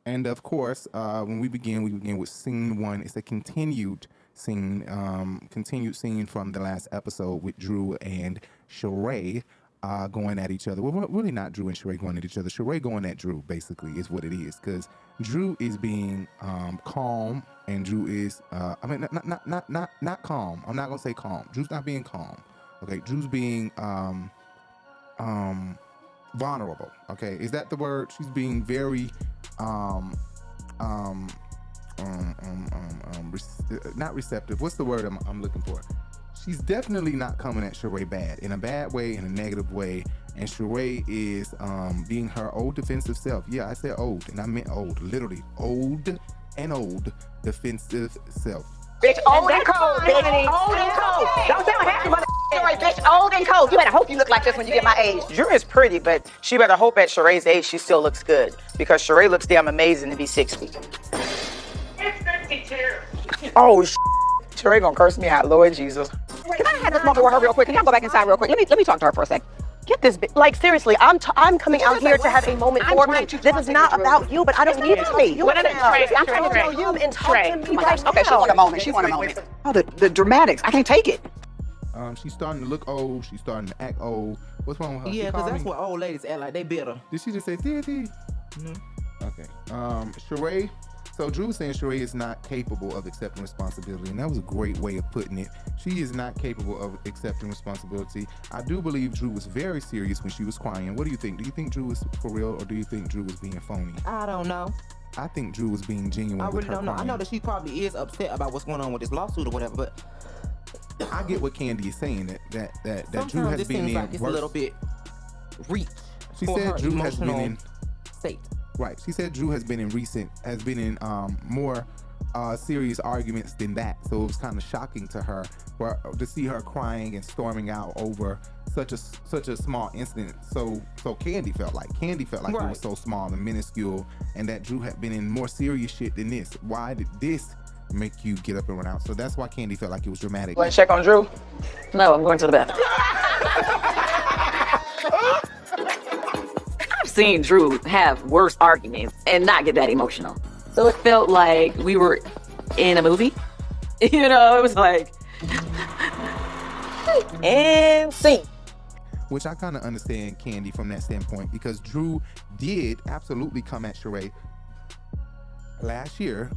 And of course, when we begin with scene one. It's a continued scene from the last episode with Drew and Sheree going at each other. Well, really not Drew and Sheree going at each other. Sheree going at Drew, basically, is what it is. Because Drew is being calm, and Drew is, not calm. I'm not gonna say calm. Drew's not being calm. Okay, Drew's being vulnerable. Okay, is that the word? She's being very not receptive. What's the word I'm looking for? She's definitely not coming at Sheree bad, in a bad way, in a negative way. And Sheree is being her old defensive self. Yeah, I said old, and I meant old, literally old defensive self. Bitch, old and cold, bitch. Old and cold. Don't sound happy, mother. Right, bitch, old and cold. You better hope you look like this when you get my age. Drew is pretty, but she better hope at Sheree's age she still looks good. Because Sheree looks damn amazing to be 60. It's 52. Oh, Sheree gonna curse me out, Lord Jesus. Can I have this moment with her real quick? Can y'all go back inside real quick? Let me talk to her for a second. Get this bitch. Like, seriously, I'm coming out here to have a moment for me. This is not about you, but I don't need it to be. What is it? I'm trying to tell you and talk to me right now. Okay, she want a moment. She want a moment. Oh, the dramatics. I can't take it. She's starting to look old. She's starting to act old. What's wrong with her? Yeah, because that's what old ladies act like. They bitter. Did she just say Diddy? Mm-hmm. Okay. Sheree. So Drew was saying Sheree is not capable of accepting responsibility, and that was a great way of putting it. She is not capable of accepting responsibility. I do believe Drew was very serious when she was crying. What do you think? Do you think Drew was for real, or do you think Drew was being phony? I don't know. I think Drew was being genuine. I really don't know. Crying. I know that she probably is upset about what's going on with this lawsuit or whatever, but I get what Kandi is saying, that Drew has this been seems in like it's a little bit reach. She for said her Drew has been emotional in state. Right. She said Drew has been in more serious arguments than that. So it was kind of shocking to her to see her crying and storming out over such a small incident. So Kandi felt like Right. it was so small and minuscule, and that Drew had been in more serious shit than this. Why did this make you get up and run out? So that's why Kandi felt like it was dramatic. Want to check on Drew? No, I'm going to the bathroom. I've seen Drew have worse arguments and not get that emotional. So it felt like we were in a movie. You know, it was like, and scene. Which I kind of understand Kandi from that standpoint, because Drew did absolutely come at Sheree last year.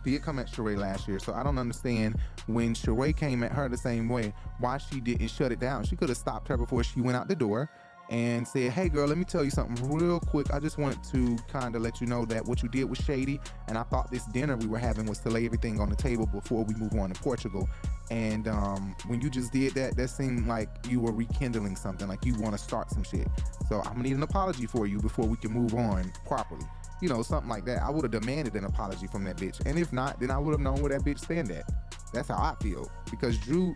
Did come at Sheree last year. So I don't understand when Sheree came at her the same way, why she didn't shut it down. She could have stopped her before she went out the door and said, hey girl, let me tell you something real quick. I just wanted to kind of let you know that what you did was shady, and I thought this dinner we were having was to lay everything on the table before we move on to Portugal. And when you just did that seemed like you were rekindling something, like you want to start some shit. So I'm gonna need an apology for you before we can move on properly. You know, something like that. I would have demanded an apology from that bitch, and if not, then I would have known where that bitch stand at. That's how I feel, because Drew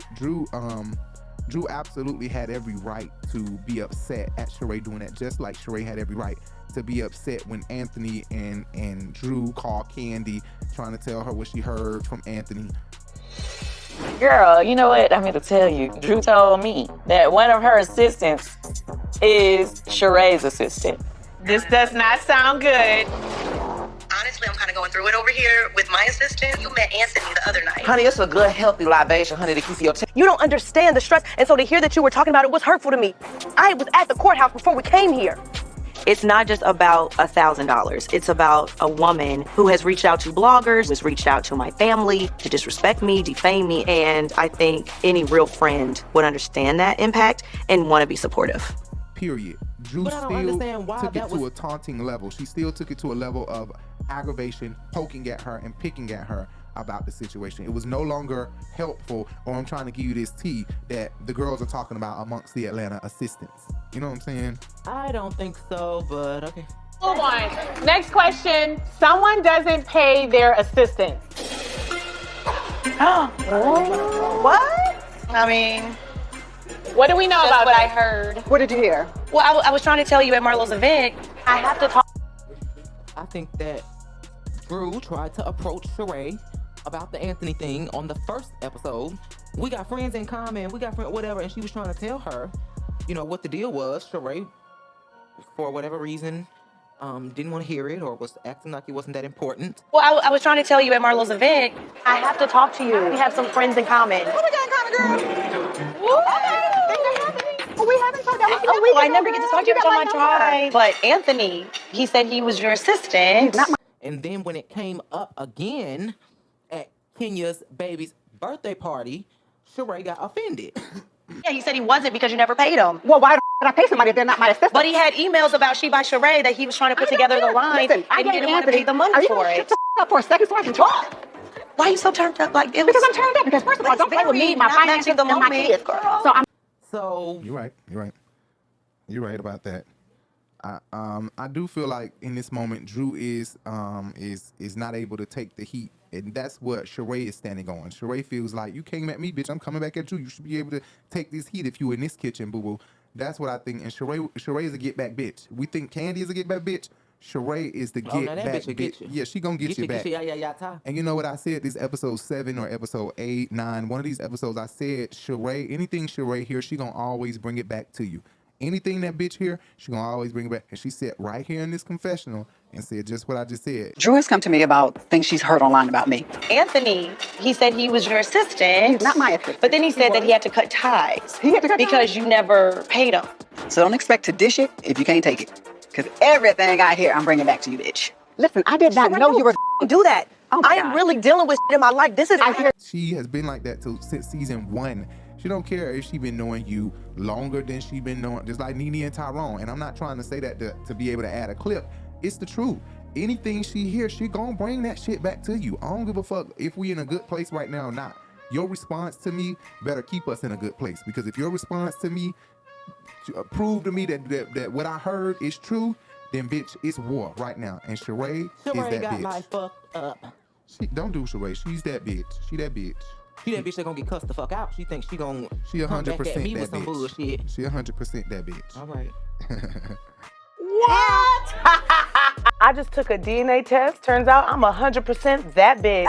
absolutely had every right to be upset at Sheree doing that, just like Sheree had every right to be upset when Anthony and Drew called Kandi trying to tell her what she heard from Anthony. Girl, you know what? I mean to tell you, Drew told me that one of her assistants is Sheree's assistant. This does not sound good. Honestly, I'm kind of going through it over here with my assistant. You met Anthony the other night. Honey, it's a good, healthy libation, honey, to keep your You don't understand the stress, and so to hear that you were talking about it was hurtful to me. I was at the courthouse before we came here. It's not just about $1,000. It's about a woman who has reached out to bloggers, has reached out to my family to disrespect me, defame me, and I think any real friend would understand that impact and want to be supportive. Period. Drew But I don't still understand why took it that to was- a taunting level. She still took it to a level of aggravation, poking at her and picking at her about the situation. It was no longer helpful, or I'm trying to give you this tea that the girls are talking about amongst the Atlanta assistants. You know what I'm saying? I don't think so, but okay. Move on. Next question. Someone doesn't pay their assistant. What? I mean, What do we know That's about what I this? heard. what did you hear? Well, I was trying to tell you at Marlo's event, I have to talk. I think that Drew tried to approach Sheree about the Anthony thing on the first episode. We got friends in common, we got friends, whatever, and she was trying to tell her, you know, what the deal was. Sheree, for whatever reason, didn't want to hear it or was acting like it wasn't that important. Well, I was trying to tell you at Marlo's event, I have to talk to you. We have some friends in common. What we got in common, girl? We haven't talked about I never get to talk to you every time I try. But Anthony, he said he was your assistant. And then when it came up again at Kenya's baby's birthday party, Sheree got offended. Yeah, he said he wasn't because you never paid him. Well, why did I pay somebody if they're not my assistant? But he had emails about She by Sheree that he was trying to put together the line, Listen, and he didn't want to pay the money for it. Shut the up for a second so I can talk. Why are you so turned up? Like, Because I'm turned up. Because first of all, don't play with me, my finances, and my kids, girl. So You're right about that. I do feel like in this moment, Drew is not able to take the heat, and that's what Sheree is standing on. Sheree feels like, you came at me, bitch. I'm coming back at you. You should be able to take this heat if you in this kitchen, boo boo. That's what I think. And Sheree is a get back bitch. We think Kandi is a get back bitch. Sheree is the get back bitch. Yeah, she gonna get you back. And you know what I said? This episode 7 or episode 8, 9, one of these episodes, I said Sheree, anything Sheree here, she gonna always bring it back to you. Anything that bitch here, she gonna always bring it back. And she sat right here in this confessional and said just what I just said. Drew has come to me about things she's heard online about me. Anthony, he said he was your assistant. He's not my assistant. But then he said that he had to cut ties. Because you never paid him. So don't expect to dish it if you can't take it. Because everything I hear, I'm bringing back to you, bitch. Listen, I did not know you were do that. Oh I am really dealing with shit in my life. This is She has been like that since season 1. She don't care if she been knowing you longer than she been knowing, just like Nene and Tyrone. And I'm not trying to say that to be able to add a clip. It's the truth. Anything she hears, she gonna bring that shit back to you. I don't give a fuck if we in a good place right now or not. Your response to me better keep us in a good place. Because if your response to me prove to me that what I heard is true, then bitch, it's war right now. And Sheree is that got bitch. my fucked up. Don't do Sheree. She's that bitch. She that bitch. She that bitch that gonna get cussed the fuck out. She thinks she gonna She 100% come back at me that with some bitch. bullshit. She 100% that bitch. All right. What? I just took a DNA test. Turns out I'm 100% that bitch.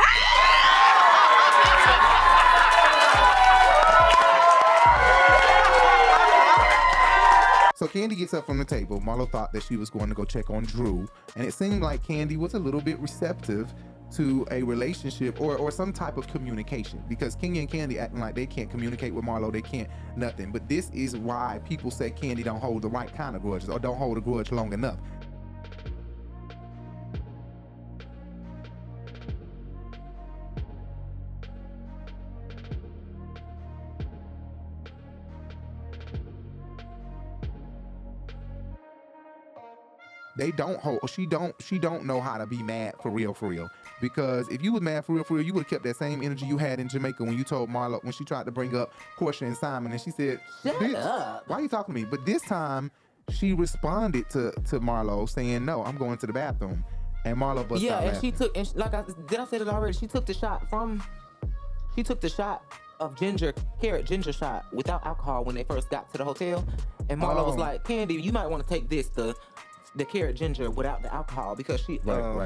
So Kandi gets up from the table. Marlo thought that she was going to go check on Drew, and it seemed like Kandi was a little bit receptive to a relationship or some type of communication, because Kenya and Kandi acting like they can't communicate with Marlo, they can't nothing. But this is why people say Kandi don't hold the right kind of grudges or don't hold a grudge long enough. They don't hold. She don't know how to be mad for real. Because if you was mad for real, you would have kept that same energy you had in Jamaica when you told Marlo, when she tried to bring up Porsha and Simon, and she said, Shut up. Why are you talking to me? But this time, she responded to Marlo saying, no, I'm going to the bathroom. And Marlo bust out and laughing. she took, and like I said it already, she took the shot of carrot ginger shot without alcohol when they first got to the hotel. And Marlo was like, Kandi, you might want to take this, the carrot ginger without the alcohol, because her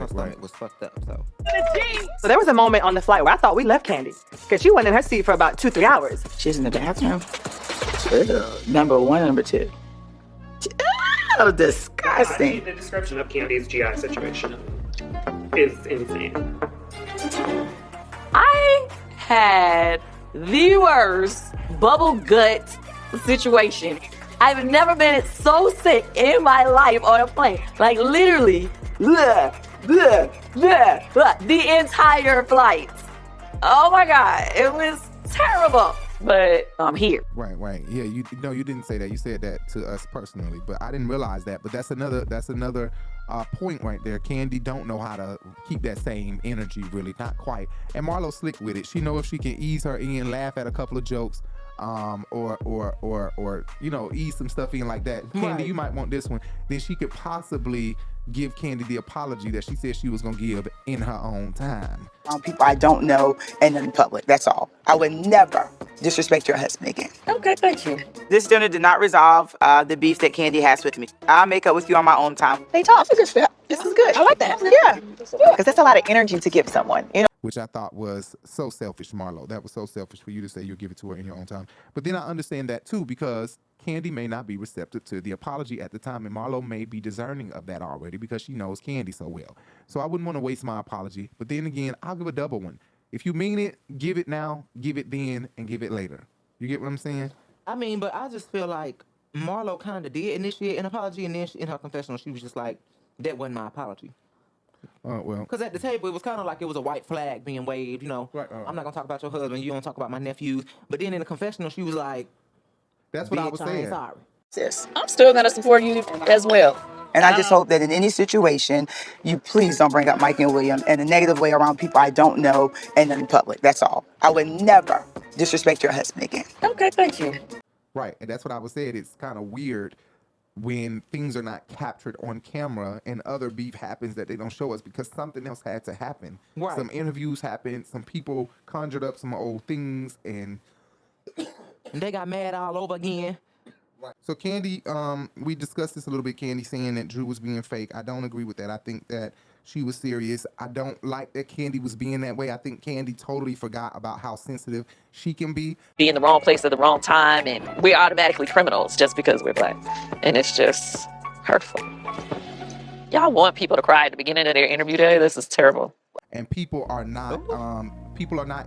stomach was fucked up. So there was a moment on the flight where I thought we left Kandi. Because she went in her seat for about 2-3 hours. She's in the bathroom. Number 1, number 2. Oh, disgusting. The description of Kandi's GI situation is insane. I had the worst bubble gut situation. I've never been so sick in my life on a plane. Like literally, the entire flight. Oh my God, it was terrible. But I'm here. Right. Yeah, you didn't say that. You said that to us personally, but I didn't realize that. But that's another point right there. Kandi don't know how to keep that same energy, really, not quite. And Marlo's slick with it. She know if she can ease her in, laugh at a couple of jokes, or ease some stuff in like that. Kandi, you might want this one. Then she could possibly give Kandi the apology that she said she was gonna give in her own time. People I don't know and in public, that's all. I would never disrespect your husband again. Okay, thank you. This dinner did not resolve the beef that Kandi has with me. I'll make up with you on my own time. They talk. It's a good step. This is good. I like that. Yeah. Because that's a lot of energy to give someone. which I thought was so selfish, Marlo. That was so selfish for you to say you'll give it to her in your own time. But then I understand that too, because Kandi may not be receptive to the apology at the time, and Marlo may be discerning of that already because she knows Kandi so well. So I wouldn't want to waste my apology. But then again, I'll give a double one. If you mean it, give it now, give it then, and give it later. You get what I'm saying? I mean, but I just feel like Marlo kind of did initiate an apology, and then in her confessional, she was just like, that wasn't my apology. Oh, well. Because at the table, it was kind of like it was a white flag being waved, you know. Right. I'm not going to talk about your husband. You don't talk about my nephews. But then in the confessional, she was like, that's what I was saying. Sorry. Sis, I'm still going to support you as well. And I just hope that in any situation, you please don't bring up Mike and William in a negative way around people I don't know and in public. That's all. I would never disrespect your husband again. Okay, thank you. Right, and that's what I was saying. It's kind of weird when things are not captured on camera and other beef happens that they don't show us because something else had to happen. Right. Some interviews happened, some people conjured up some old things, and they got mad all over again. Right. So Kandi, we discussed this a little bit, Kandi saying that Drew was being fake. I don't agree with that. I think that she was serious. I don't like that Kandi was being that way. I think Kandi totally forgot about how sensitive she can be. Be in the wrong place at the wrong time, and we're automatically criminals just because we're black. And it's just hurtful. Y'all want people to cry at the beginning of their interview day? This is terrible. And people are not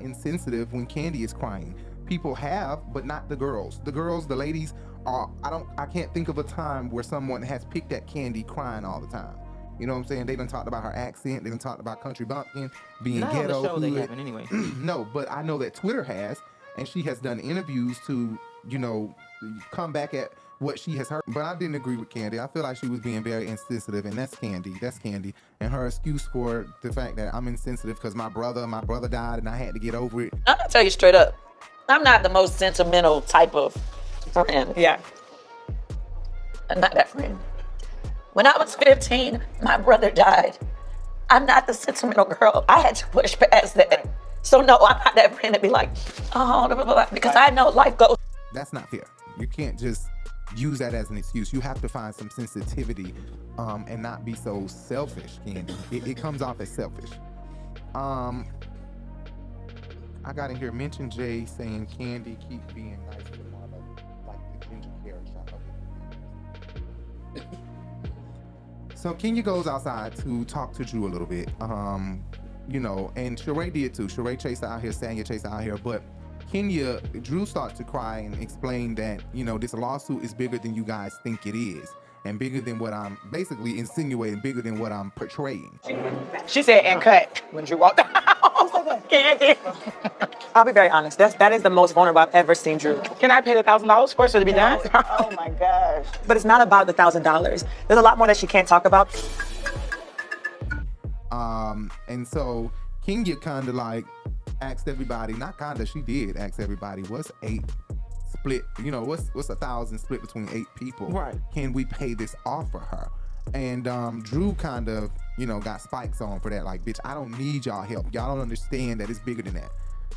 insensitive when Kandi is crying. People have, but not the girls. The girls, the ladies are, I can't think of a time where someone has picked at Kandi crying all the time. You know what I'm saying? They done talked about her accent. They done talked about country bumpkin, being not ghetto. on the show they haven't anyway. No, but I know that Twitter has, and she has done interviews to, you know, come back at what she has heard. But I didn't agree with Kandi. I feel like she was being very insensitive, and that's Kandi. That's Kandi. And her excuse for the fact that I'm insensitive because my brother died and I had to get over it. I'm gonna tell you straight up, I'm not the most sentimental type of friend. Yeah. I'm not that friend. When I was 15, my brother died. I'm not the sentimental girl. I had to push past that. So no, I'm not that friend to be like, oh, blah, blah, blah, because I know life goes. That's not fair. You can't just use that as an excuse. You have to find some sensitivity and not be so selfish, Kandi. It comes off as selfish. I got in here, mention Jay saying Kandi keep being nice to Marlo, like the ginger carrot shot. So Kenya goes outside to talk to Drew a little bit, you know, and Sheree did too. Sheree chased her out here, Tanya chased her out here, but Drew starts to cry and explain that, you know, this lawsuit is bigger than you guys think it is, and bigger than what I'm basically insinuating, bigger than what I'm portraying. She said, and cut when Drew walked out. I'll be very honest. That is the most vulnerable I've ever seen Drew. Can I pay the $1,000 for it so to be done? Oh my gosh. But it's not about the $1,000. There's a lot more that she can't talk about. And so Kenya kind of like asked everybody, not kind of, she did ask everybody, what's 8 split, you know, what's 1,000 split between 8 people? Right. Can we pay this off for her? And Drew kind of, you know, got spikes on for that. Like, bitch, I don't need y'all help. Y'all don't understand that it's bigger than that.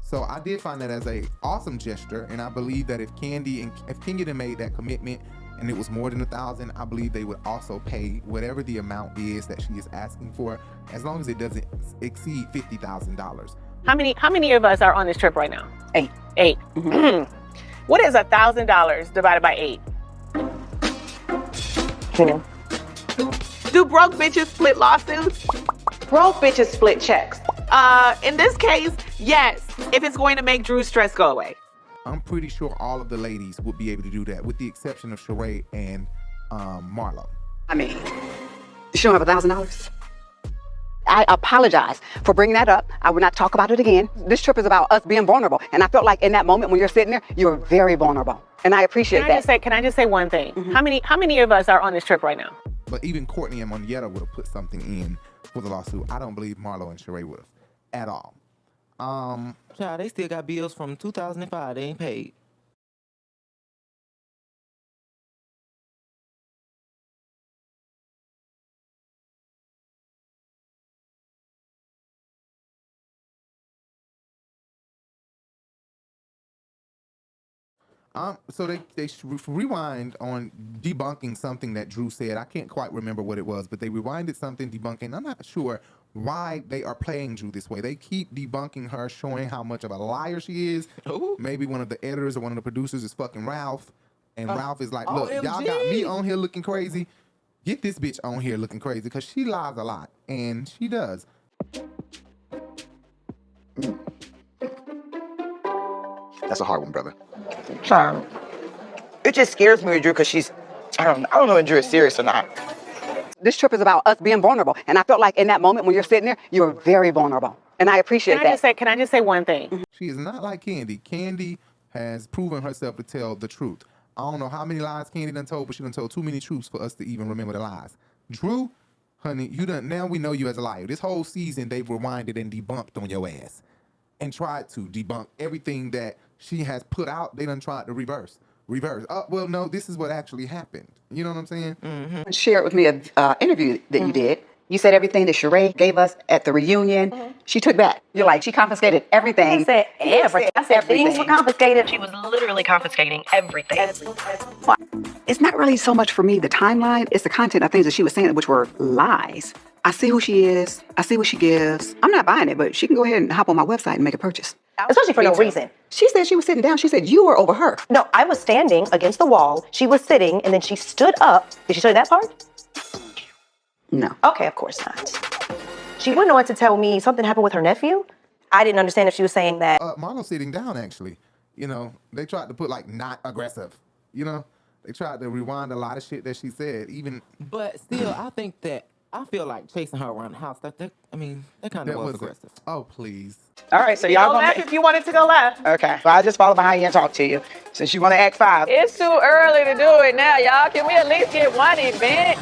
So I did find that as a awesome gesture, and I believe that if Kenya had made that commitment and it was more than 1,000, I believe they would also pay whatever the amount is that she is asking for, as long as it doesn't exceed $50,000. How many of us are on this trip right now? 8. 8. Mm-hmm. What is $1,000 divided by 8? 10. Do broke bitches split lawsuits? Broke bitches split checks. In this case, yes, if it's going to make Drew's stress go away. I'm pretty sure all of the ladies would be able to do that, with the exception of Sheree and Marlo. I mean, she don't have $1,000. I apologize for bringing that up. I will not talk about it again. This trip is about us being vulnerable. And I felt like in that moment when you're sitting there, you're very vulnerable. And I appreciate that. Can I just say one thing? Mm-hmm. How many of us are on this trip right now? But even Courtney and Monietta would have put something in for the lawsuit. I don't believe Marlo and Sheree would have at all. Child, they still got bills from 2005. They ain't paid. So they rewind on debunking something that Drew said. I can't quite remember what it was, but they rewinded something debunking. I'm not sure why they are playing Drew this way. They keep debunking her, showing how much of a liar she is. Ooh. Maybe one of the editors or one of the producers is fucking Ralph. And Ralph is like, look, OMG. y'all got me on here looking crazy. Get this bitch on here looking crazy because she lies a lot. And she does. That's a hard one, brother. Sorry. It just scares me with Drew because she's, I don't know if Drew is serious or not. This trip is about us being vulnerable. And I felt like in that moment when you're sitting there, you were very vulnerable. And I appreciate that. Can I just say one thing? She is not like Kandi. Kandi has proven herself to tell the truth. I don't know how many lies Kandi done told, but she done told too many truths for us to even remember the lies. Drew, honey, now we know you as a liar. This whole season, they've rewinded and debunked on your ass and tried to debunk everything that she has put out. They done tried to reverse. Oh, well, no, this is what actually happened. You know what I'm saying? Mm-hmm. Shared with me an interview that you did. You said everything that Sheree gave us at the reunion, she took back. You're like, she confiscated everything. I said everything. I said everything. things were confiscated. She was literally confiscating everything. It's not really so much for me, the timeline. It's the content of things that she was saying, which were lies. I see who she is. I see what she gives. I'm not buying it, but she can go ahead and hop on my website and make a purchase. Especially for no reason. She said she was sitting down. She said you were over her. No, I was standing against the wall. She was sitting, and then she stood up. Did she tell you that part? No. Okay, of course not. She went on to tell me something happened with her nephew. I didn't understand if she was saying that. Marlo sitting down, actually. You know, they tried to put, like, not aggressive. You know? They tried to rewind a lot of shit that she said, even... But still, I feel like chasing her around the house. That kind of was aggressive. Oh, please. All right, so y'all Go left if you wanted to go left. Okay, so I just follow behind you and talk to you. Since you want to act 5. It's too early to do it now, y'all. Can we at least get one event?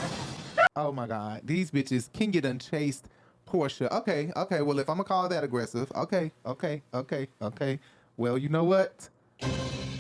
Oh, my God. These bitches, Kenya done chased Porsha. Okay, well, if I'm going to call that aggressive, okay. Well, you know what?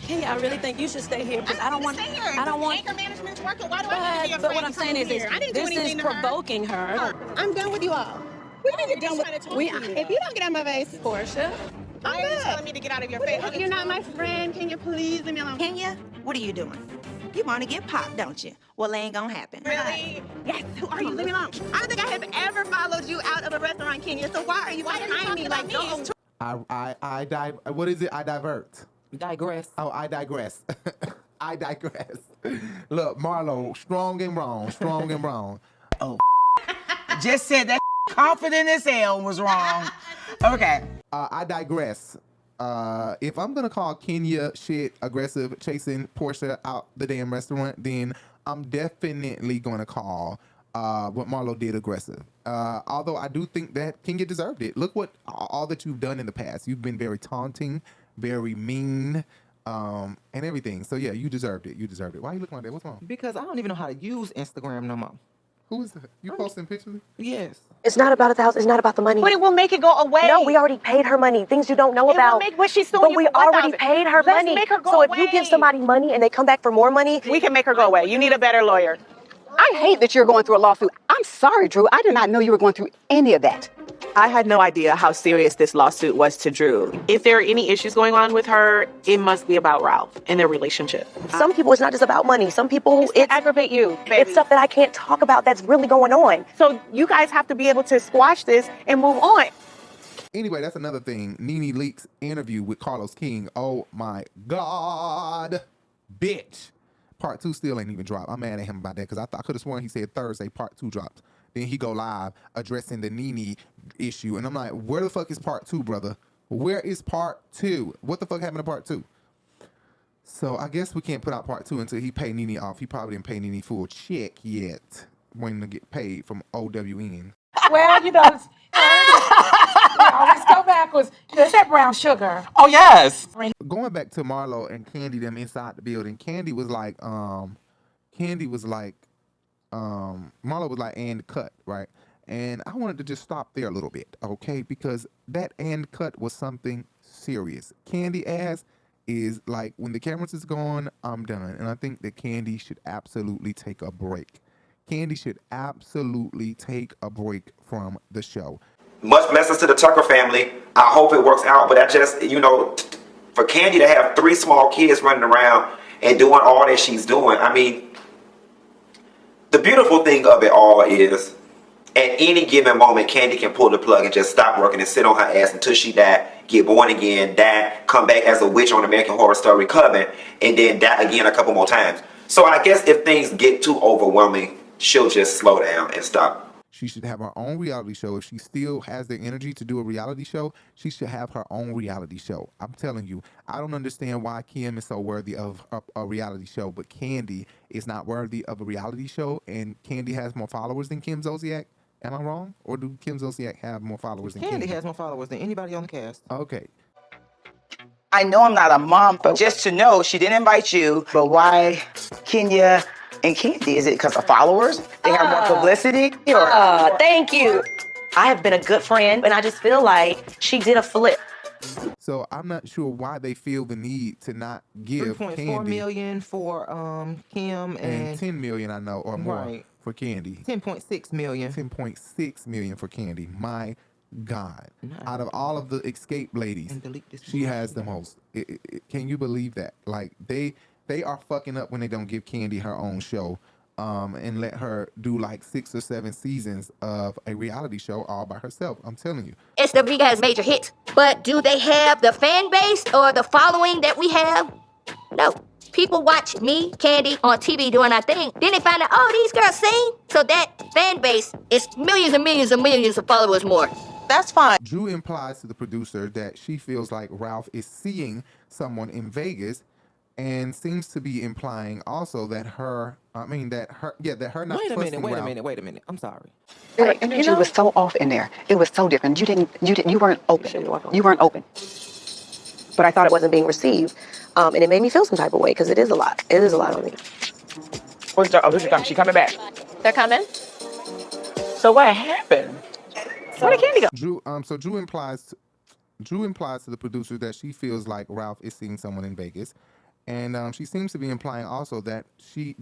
Kenya, I really think you should stay here because I don't want. I don't want. Anger management's working. Why do I have to be afraid? But what I'm saying is, this is provoking her. I'm done with you all. What do you mean you're done with me? If you don't get out of my face, Porsha. Why are you telling me to get out of your face? You're not my friend. Can you please leave me alone? Kenya, what are you doing? You want to get popped, don't you? Well, it ain't gonna happen. Really? Yes. Who are you? Leave me alone. I don't think I have ever followed you out of a restaurant, Kenya. So why are you behind me like this? What is it? I divert. Digress. Oh, I digress. I digress. Look, Marlo, strong and wrong. Oh, just said that confident as hell was wrong. Okay. I digress. If I'm gonna call Kenya shit aggressive, chasing Porsha out the damn restaurant, then I'm definitely gonna call what Marlo did aggressive. Although I do think that Kenya deserved it. Look what all that you've done in the past. You've been very taunting, very mean, and everything. So yeah, you deserved it. Why are you looking like that? What's wrong? Because I don't even know how to use Instagram no more. Who is that? You posting pictures? Yes. It's not about $1,000. It's not about the money. But it will make it go away. No, we already paid her money. Things you don't know about. It will make what she's doing. But we already paid her money. Make her go so away. if you give somebody money and they come back for more money, we can make her go away. You need a better lawyer. I hate that you're going through a lawsuit. I'm sorry, Drew. I did not know you were going through any of that. I had no idea how serious this lawsuit was to Drew. If there are any issues going on with her, it must be about Ralph and their relationship. Some people, it's not just about money. Some people, it's aggravate you, baby. It's stuff that I can't talk about that's really going on. So you guys have to be able to squash this and move on. Anyway, that's another thing. Nene Leakes interview with Carlos King. Oh my God, bitch. Part 2 still ain't even dropped. I'm mad at him about that because I could have sworn he said Thursday part 2 dropped. Then he go live addressing the Nene issue. And I'm like, where the fuck is part 2, brother? Where is part 2? What the fuck happened to part 2? So I guess we can't put out part 2 until he pay Nene off. He probably didn't pay Nene full check yet when to get paid from OWN. Well, you know, we always go backwards. There's that brown sugar. Oh, yes. Going back to Marlo and Kandi them inside the building, Kandi was like, Marlo was like, and cut, right? And I wanted to just stop there a little bit, okay? Because that and cut was something serious. Kandi ass is like, when the cameras is gone, I'm done. And I think that Kandi should absolutely take a break. Kandi should absolutely take a break from the show. Much blessings to the Tucker family. I hope it works out, but I just, you know, for Kandi to have 3 small kids running around and doing all that she's doing, I mean, the beautiful thing of it all is at any given moment, Kandi can pull the plug and just stop working and sit on her ass until she die, get born again, die, come back as a witch on American Horror Story Coven, and then die again a couple more times. So I guess if things get too overwhelming, she'll just slow down and stop. She should have her own reality show. If she still has the energy to do a reality show, she should have her own reality show. I'm telling you, I don't understand why Kim is so worthy of a reality show, but Kandi is not worthy of a reality show, and Kandi has more followers than Kim Zolciak. Am I wrong? Or do Kim Zolciak have more followers than Kandi? Kandi has more followers than anybody on the cast. Okay. I know I'm not a mom, but just to know she didn't invite you, but why Kenya and Kandi? Is it because of followers? They have more publicity? Thank you. I have been a good friend, and I just feel like she did a flip. So I'm not sure why they feel the need to not give 3.4 million for Kim and 10 million, I know, or more right. for Kandi. 10.6 million. 10.6 million for Kandi. My God. Out of all of the escape ladies, she has the most. Can you believe that? Like, they are fucking up when they don't give Kandi her own show and let her do like 6 or 7 seasons of a reality show all by herself. I'm telling you. SWV has major hits, but do they have the fan base or the following that we have? No. People watch me, Kandi, on TV doing our thing. Then they find out, oh, these girls sing. So that fan base is millions and millions and millions of followers more. That's fine. Drew implies to the producer that she feels like Ralph is seeing someone in Vegas, and seems to be implying also that her not Wait a minute. I'm sorry. Your energy was so off in there. It was so different. You weren't open. You weren't open. But I thought it wasn't being received. And it made me feel some type of way because it is a lot. It is a lot on me. She coming back. They're coming? So what happened? Where did Kandi go? Drew implies to the producer that she feels like Ralph is seeing someone in Vegas. And she seems to be implying also that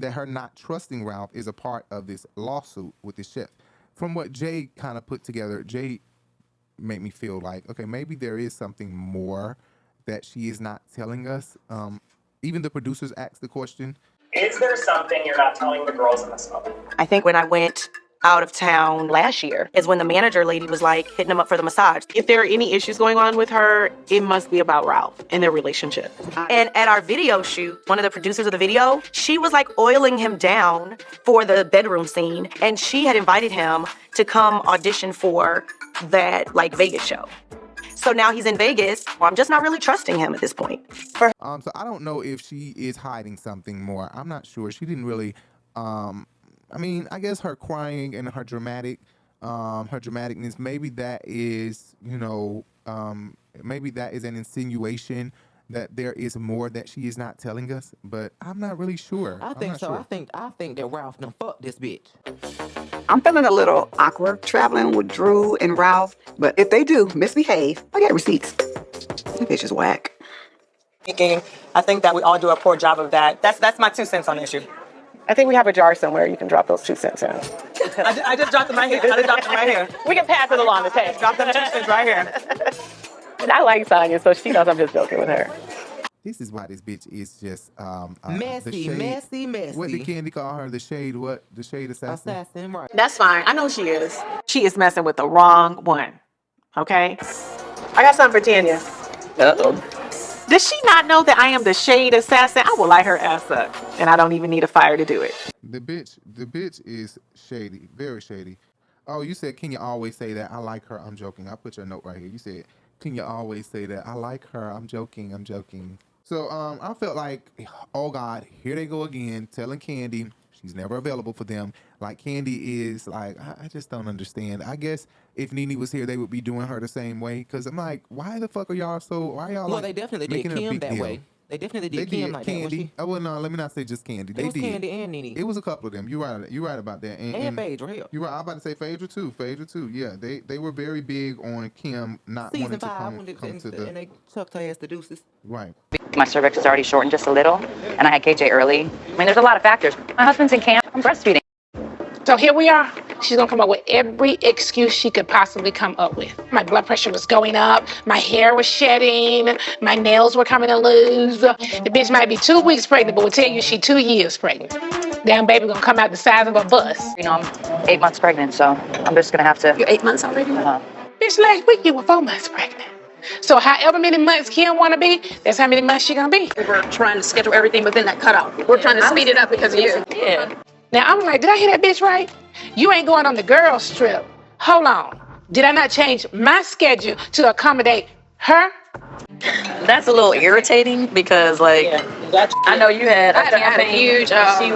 her not trusting Ralph is a part of this lawsuit with the chef. From what Jay kind of put together, Jay made me feel like, okay, maybe there is something more that she is not telling us. Even the producers asked the question. Is there something you're not telling the girls in this moment? I think when I went out of town last year is when the manager lady was like hitting him up for the massage. If there are any issues going on with her, it must be about Ralph and their relationship. And at our video shoot, one of the producers of the video, she was like oiling him down for the bedroom scene, and she had invited him to come audition for that like Vegas show. So now he's in Vegas. I'm just not really trusting him at this point. So I don't know if she is hiding something more. I'm not sure. She didn't really I guess her crying and her dramaticness, maybe that is, maybe that is an insinuation that there is more that she is not telling us, but I'm not really sure. I think so. Sure. I think that Ralph done fucked this bitch. I'm feeling a little awkward traveling with Drew and Ralph, but if they do misbehave, I got receipts. That bitch is whack. I think that we all do a poor job of that. That's my 2 cents on the issue. I think we have a jar somewhere you can drop those 2 cents in. I just dropped them right here. We can pass it along the table. Drop them 2 cents right here. And I like Tanya, so she knows I'm just joking with her. This is why this bitch is just messy. What did Kandi call her? The shade assassin? Right. That's fine. I know she is. She is messing with the wrong one. Okay? I got something for Tanya. Uh-oh. Does she not know that I am the shade assassin? I will light her ass up, and I don't even need a fire to do it. The bitch is shady, very shady. Oh, you said, can you always say that? I like her, I'm joking. I put your note right here. You said, can you always say that? I like her, I'm joking. So I felt like, oh God, here they go again, telling Kandi she's never available for them. Like Kandi is like, I just don't understand. I guess if Nene was here, they would be doing her the same way. Cause I'm like, why the fuck are y'all so? Why y'all? Well, like, they definitely did Kim that way. They definitely did Kim like Kandi. that. Well, no, let me not say just Kandi. They did. Kandi and Nene. It was a couple of them. You're right about that. And Phaedra, hell. You're right. I'm about to say Phaedra too. Yeah, they were very big on Kim not wanting to come to the. And they chucked her ass the deuces. Right. My cervix is already shortened just a little, and I had KJ early. I mean, there's a lot of factors. My husband's in camp. I'm breastfeeding. So here we are. She's gonna come up with every excuse she could possibly come up with. My blood pressure was going up, my hair was shedding, my nails were coming to loose. The bitch might be 2 weeks pregnant, but will tell you she 2 years pregnant. Damn baby gonna come out the size of a bus. You know, I'm 8 months pregnant, so I'm just gonna have to. You're 8 months already? Bitch, last week you were 4 months pregnant. So however many months Kim wanna be, that's how many months she gonna be. We're trying to schedule everything within that cutoff. We're trying to speed it up because of you. Yeah. Now I'm like, did I hear that bitch right? You ain't going on the girls trip. Hold on. Did I not change my schedule to accommodate her? That's a little irritating because, like, I know you had. I had a huge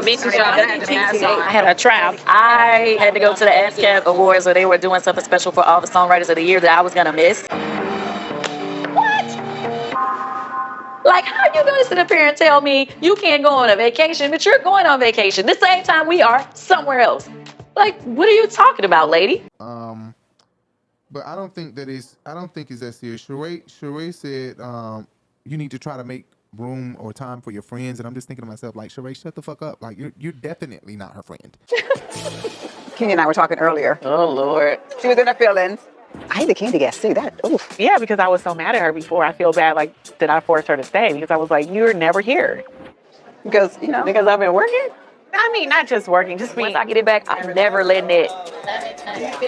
meeting job that I had to pass on. I had a trial. I had to go to the ASCAP Awards where they were doing something special for all the songwriters of the year that I was gonna miss. What? Like, how you gonna sit up here and tell me you can't go on a vacation, but you're going on vacation the same time we are somewhere else? Like, what are you talking about, lady? But I don't think it's that serious. Sheree said you need to try to make room or time for your friends, and I'm just thinking to myself, like, Sheree, shut the fuck up. Like, you're definitely not her friend. Kenya and I were talking earlier. Oh Lord. She was in her feelings. I hate the Kandi got sick. Oof. Yeah, because I was so mad at her before. I feel bad, like, that I forced her to stay because I was like, you're never here. Because I've been working? I mean, not just working, just Once I get it back, I'm never letting it.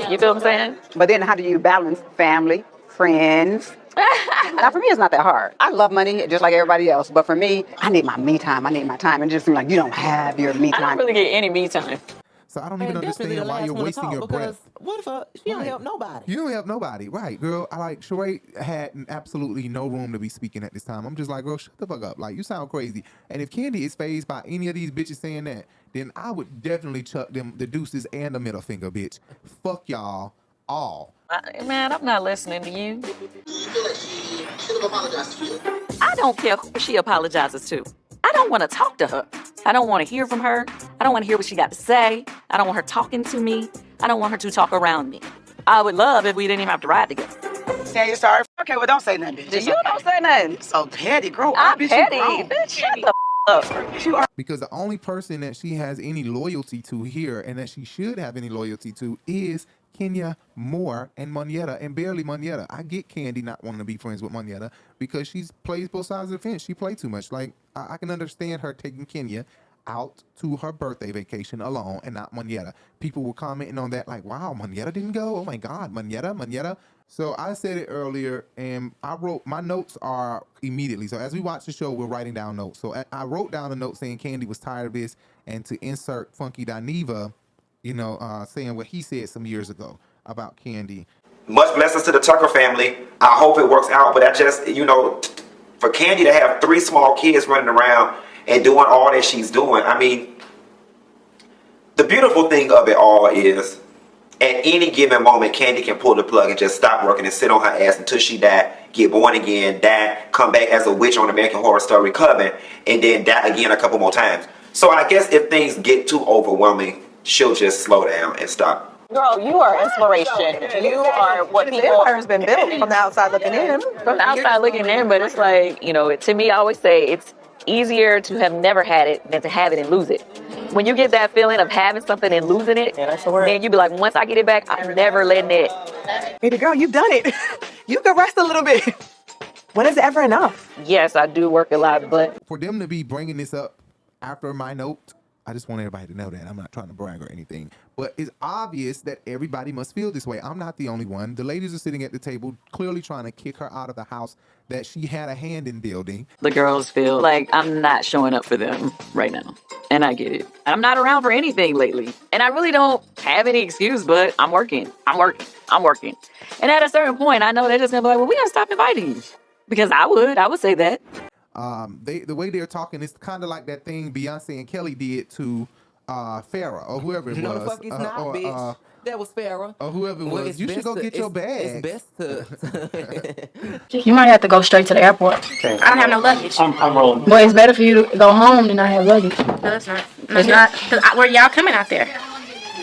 You feel what I'm saying? But then how do you balance family, friends? Now, for me, it's not that hard. I love money just like everybody else. But for me, I need my me time. I need my time. And it just seems like you don't have your me time. I don't really get any me time. So I don't even understand why you're wasting your breath. What if she don't help nobody? You don't help nobody, right, girl? Sheree had absolutely no room to be speaking at this time. I'm just like, girl, shut the fuck up. Like, you sound crazy. And if Kandi is fazed by any of these bitches saying that, then I would definitely chuck them the deuces and the middle finger, bitch. Fuck y'all all. Man, I'm not listening to you. I don't care who she apologizes to. I don't want to talk to her. I don't want to hear from her. I don't want to hear what she got to say. I don't want her talking to me. I don't want her to talk around me. I would love if we didn't even have to ride together. Yeah, you sorry? Okay, well, don't say nothing, bitch. You don't say nothing. So petty, grow up, I'm bitch. petty. You grown. Bitch, shut the up. You are. Because the only person that she has any loyalty to here and that she should have any loyalty to is Kenya Moore and Monyetta, and barely Monyetta. I get Kandi not wanting to be friends with Monyetta because she plays both sides of the fence. She played too much. Like, I can understand her taking Kenya out to her birthday vacation alone and not Monyetta. People were commenting on that like, wow, Monyetta didn't go? Oh my God, Monyetta. So I said it earlier, and I wrote, my notes are immediately. So as we watch the show, we're writing down notes. So I wrote down a note saying Kandi was tired of this, and to insert Funky Dineva, saying what he said some years ago about Kandi. Much blessings to the Tucker family. I hope it works out, but I just, for Kandi to have 3 small kids running around and doing all that she's doing, I mean, the beautiful thing of it all is, at any given moment, Kandi can pull the plug and just stop working and sit on her ass until she die, get born again, die, come back as a witch on American Horror Story Coven, and then die again a couple more times. So I guess if things get too overwhelming, she'll just slow down and stop. Girl, you are inspiration. You are what people has been built from the outside looking in. From the outside looking in, but it's like, to me, I always say it's easier to have never had it than to have it and lose it. When you get that feeling of having something and losing it, then you be like, once I get it back, I'm never letting it. Baby girl, you've done it. You can rest a little bit. When is it ever enough? Yes, I do work a lot, but for them to be bringing this up after my note, I just want everybody to know that. I'm not trying to brag or anything. But it's obvious that everybody must feel this way. I'm not the only one. The ladies are sitting at the table clearly trying to kick her out of the house that she had a hand in building. The girls feel like I'm not showing up for them right now. And I get it. I'm not around for anything lately. And I really don't have any excuse, but I'm working. And at a certain point, I know they're just going to be like, well, we got to stop inviting you. Because I would say that. The way they're talking is kind of like that thing Beyonce and Kelly did to Farrah or whoever it was. No, the fuck it's not, bitch. That was Farrah. Or whoever it was. You should go get your bag. It's best to... You might have to go straight to the airport. Okay. I don't have no luggage. I'm rolling. But it's better for you to go home than not have luggage. No, it's not. It's not. Because where y'all coming out there?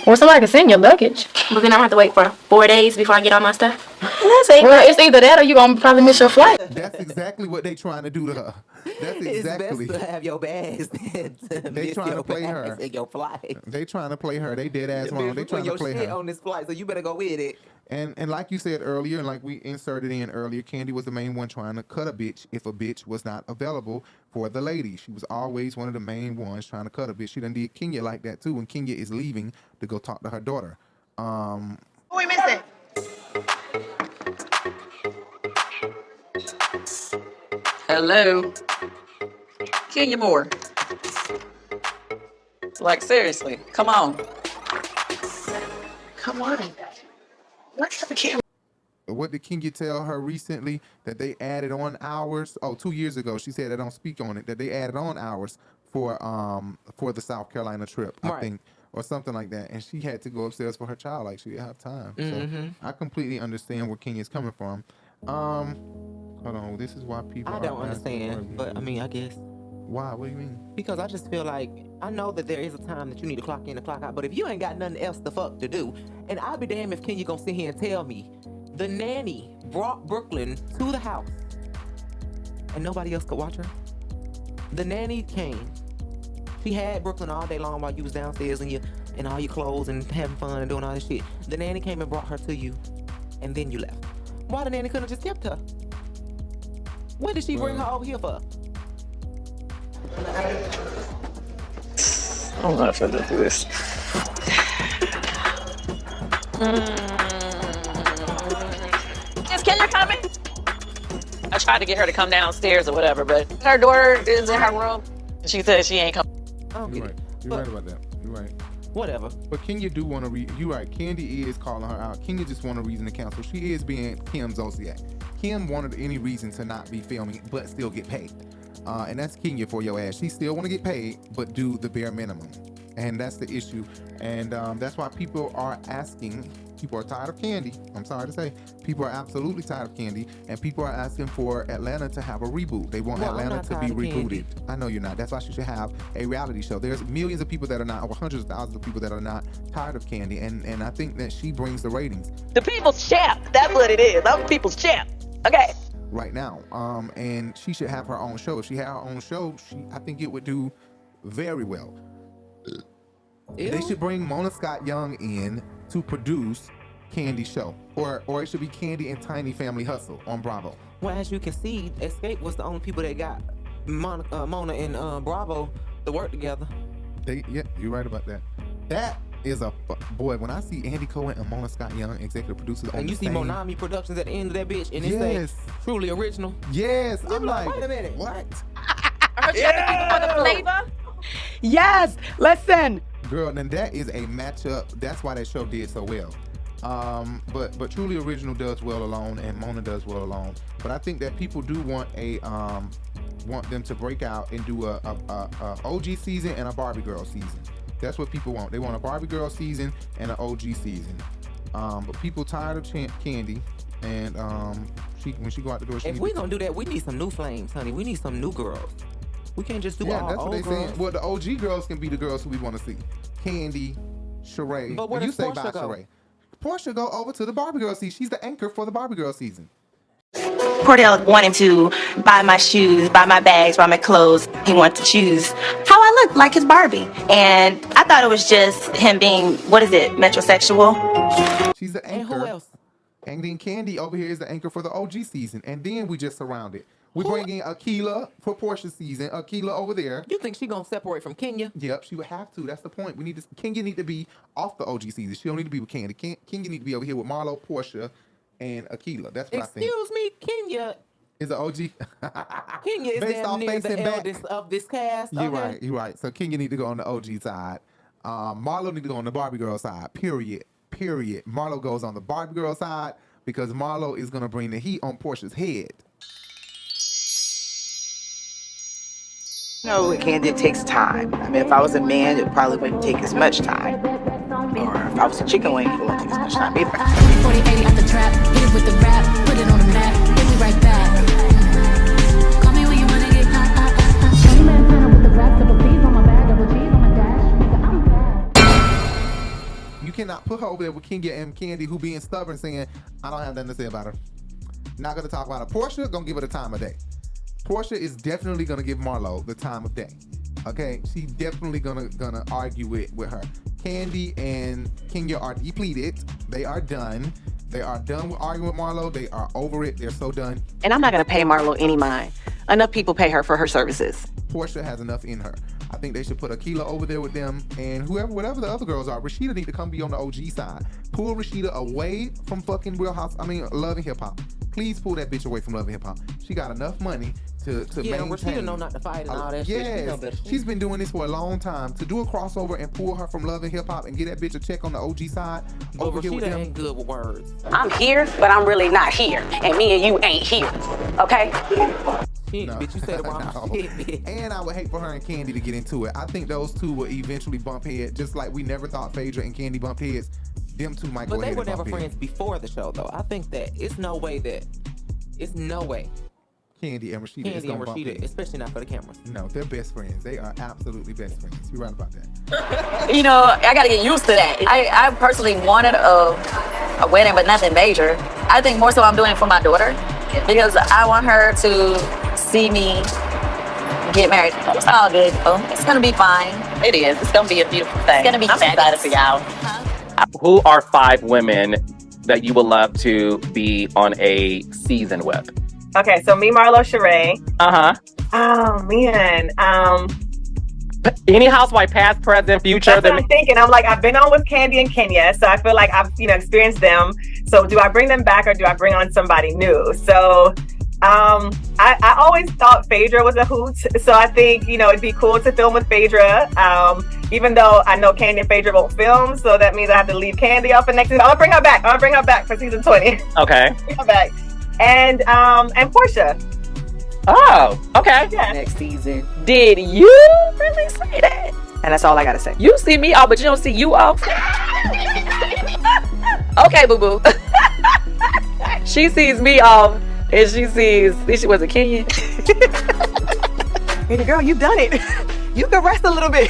Well, somebody can send your luggage. But then I'm going to have to wait for 4 days before I get all my stuff. Well, it's either that or you're going to probably miss your flight. That's exactly what they trying to do to her. That's exactly. It's best to have your bags they trying to play her. And your flight. They trying to play her. They dead ass wrong. They trying to play her on this flight, so you better go with it. And like you said earlier, and like we inserted in earlier, Kandi was the main one trying to cut a bitch if a bitch was not available for the lady. She was always one of the main ones trying to cut a bitch. She done did Kenya like that too, when Kenya is leaving to go talk to her daughter. Who we missing? Hello. Kenya Moore. Like, seriously, come on. Come on. What's the camera? What did Kenya tell her recently? That they added on hours? 2 years ago, she said, I don't speak on it, that they added on hours for the South Carolina trip, I think, or something like that. And she had to go upstairs for her child, like she didn't have time. So I completely understand where Kenya's coming from. Hold on, this is why people I don't understand, but I mean, I guess. Why? What do you mean? Because I just feel like, I know that there is a time that you need to clock in and clock out, but if you ain't got nothing else the fuck to do, and I'll be damned if Kenya gonna sit here and tell me the nanny brought Brooklyn to the house and nobody else could watch her. The nanny came. She had Brooklyn all day long while you was downstairs in all your clothes and having fun and doing all this shit. The nanny came and brought her to you, and then you left. Why the nanny couldn't have just kept her? What did she bring her over here for? I'm not finna do this. Is Kenya coming? I tried to get her to come downstairs or whatever, but her daughter is in her room. She said she ain't coming. You're right. You're right about that. You're right. Whatever. But Kenya do want to you're right. Kandi is calling her out. Kenya just want a reason to cancel. She is being Kim's Zodiac. Kim wanted any reason to not be filming, but still get paid. And that's Kenya for your ass. She still want to get paid, but do the bare minimum. And that's the issue. And that's why people are asking. People are tired of Kandi. I'm sorry to say. People are absolutely tired of Kandi. And people are asking for Atlanta to have a reboot. They want Atlanta to be rebooted. I know you're not. That's why she should have a reality show. There's millions of people that are not, or hundreds of thousands of people that are not tired of Kandi. And I think that she brings the ratings. The people's champ. That's what it is. I'm the people's champ. Okay. Right now. And she should have her own show. If she had her own show, I think it would do very well. Ew. They should bring Mona Scott Young in to produce Kandi's show, or it should be Kandi and Tiny Family Hustle on Bravo. Well, as you can see, Escape was the only people that got Mona and Bravo to work together. Yeah, you're right about that. That is a boy. When I see Andy Cohen and Mona Scott Young, executive producers, and you see Monami Productions at the end of that bitch, and it's truly original. Yes, I'm like, wait a minute, what? Are you for the flavor? Yes, listen. Girl, and that is a matchup. That's why that show did so well. But Truly Original does well alone, and Mona does well alone. But I think that people do want want them to break out and do a OG season and a Barbie Girl season. That's what people want. They want a Barbie Girl season and an OG season. But people tired of Kandi, and when she go out the door, if we gonna do that, we need some new flames, honey. We need some new girls. We can't just do all that's what old they girls. saying. Well, the OG girls can be the girls who we want to see. Kandi, Sheree. But where does Porsha go? Sheree. Porsha go over to the Barbie Girl season. She's the anchor for the Barbie Girl season. Cordell wanted to buy my shoes, buy my bags, buy my clothes. He wanted to choose how I look, like his Barbie. And I thought it was just him being, metrosexual. She's the anchor. And who else? And then Kandi over here is the anchor for the OG season. And then we just surround it. We bring in Akila for Porsche season. Akila over there. You think she gonna separate from Kenya? Yep, she would have to. That's the point. Kenya need to be off the OG season. She don't need to be with Kandi. Kenya need to be over here with Marlo, Porsha, and Akila. That's what I think. Excuse me, Kenya is an OG. Kenya is damn near the eldest of this cast. You're right. You're right. So Kenya need to go on the OG side. Marlo need to go on the Barbie Girl side. Period. Marlo goes on the Barbie Girl side because Marlo is gonna bring the heat on Portia's head. No, Kandi, it takes time. I mean, if I was a man, it probably wouldn't take as much time. Or if I was a chicken wing, it wouldn't take as much time either. 40-80 at the trap, hit it with the rap, put it on the map, hit me right back. Call me when you wanna get hot. 20 minutes in with the rap, double C's on my bag, double G's on my dash. Nigga, I'm bad. You cannot put her over there with Kenya and Kandi, who being stubborn, saying, I don't have nothing to say about her. Not gonna talk about her. Porsha gonna give her the time of day. Porsha is definitely gonna give Marlo the time of day. Okay, she's definitely gonna argue with her. Kandi and Kenya are depleted. They are done. They are done with arguing with Marlo. They are over it. They're so done. And I'm not going to pay Marlo any mind. Enough people pay her for her services. Porsha has enough in her. I think they should put Akila over there with them, and whatever the other girls are. Rashida need to come be on the OG side. Pull Rashida away from fucking Love and Hip Hop. Please pull that bitch away from Love and Hip Hop. She got enough money to maintain. Rashida know not to fight and all that shit. Yes, she's been doing this for a long time. To do a crossover and pull her from Love and Hip Hop and get that bitch a check on the OG side. But over here with Rashida them. ain't good with words. I'm here, but I'm really not here. And me and you ain't here. Okay? No. Bitch, you said the wrong shit. And I would hate for her and Kandi to get into it. I think those two will eventually bump heads, just like we never thought Phaedra and Kandi bumped heads. Them two might go ahead and bump heads. But they were never friends before the show, though. I think that it's no way. Kandi and Rashida, especially not for the cameras. No, they're best friends. They are absolutely best friends. You're right about that. You know, I gotta get used to that. I personally wanted a wedding, but nothing major. I think more so I'm doing it for my daughter because I want her to see me get married. It's all good. Oh, it's gonna be fine. It is. It's gonna be a beautiful thing. It's gonna be fabulous for y'all. Who are 5 women that you would love to be on a season with? Okay, so me, Marlo, Sheree. Oh man. Any housewife, past, present, future. That's what I'm thinking. I've been on with Kandi and Kenya, so I feel like I've experienced them. So do I bring them back or do I bring on somebody new? So I always thought Phaedra was a hoot, so I think it'd be cool to film with Phaedra. Even though I know Kandi and Phaedra won't film, so that means I have to leave Kandi off for next season. I'm gonna bring her back for season 20. Okay. Bring her back. And Porsha. Oh, okay. Yeah. Next season. Did you really say that? And that's all I gotta say. You see me off, but you don't see you off. Okay, boo boo. She sees me off, and she sees. She was a Kenya. Baby girl, you've done it. You can rest a little bit.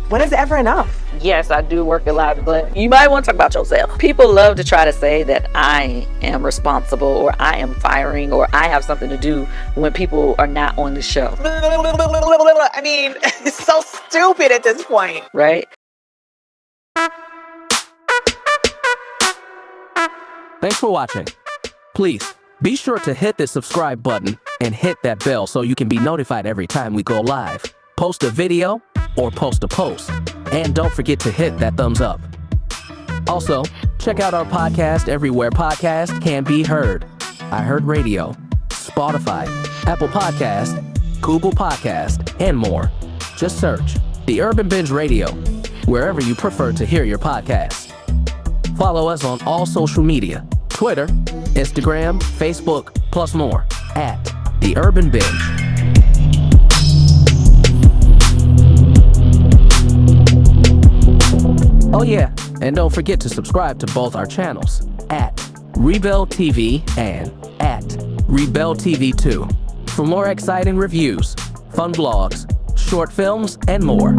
When is it ever enough? Yes, I do work a lot, but you might want to talk about yourself. People love to try to say that I am responsible or I am firing or I have something to do when people are not on the show. I mean, it's so stupid at this point. Right? Thanks for watching. Please, be sure to hit the subscribe button and hit that bell so you can be notified every time we go live, post a video, or post a post. And don't forget to hit that thumbs up. Also, check out our podcast everywhere podcasts can be heard. iHeartRadio, Spotify, Apple Podcast, Google Podcast, and more. Just search The Urban Binge Radio, wherever you prefer to hear your podcasts. Follow us on all social media, Twitter, Instagram, Facebook, plus more, at The Urban Binge. Oh yeah, and don't forget to subscribe to both our channels at RiBelTV and at RiBelTV2 for more exciting reviews, fun vlogs, short films, and more.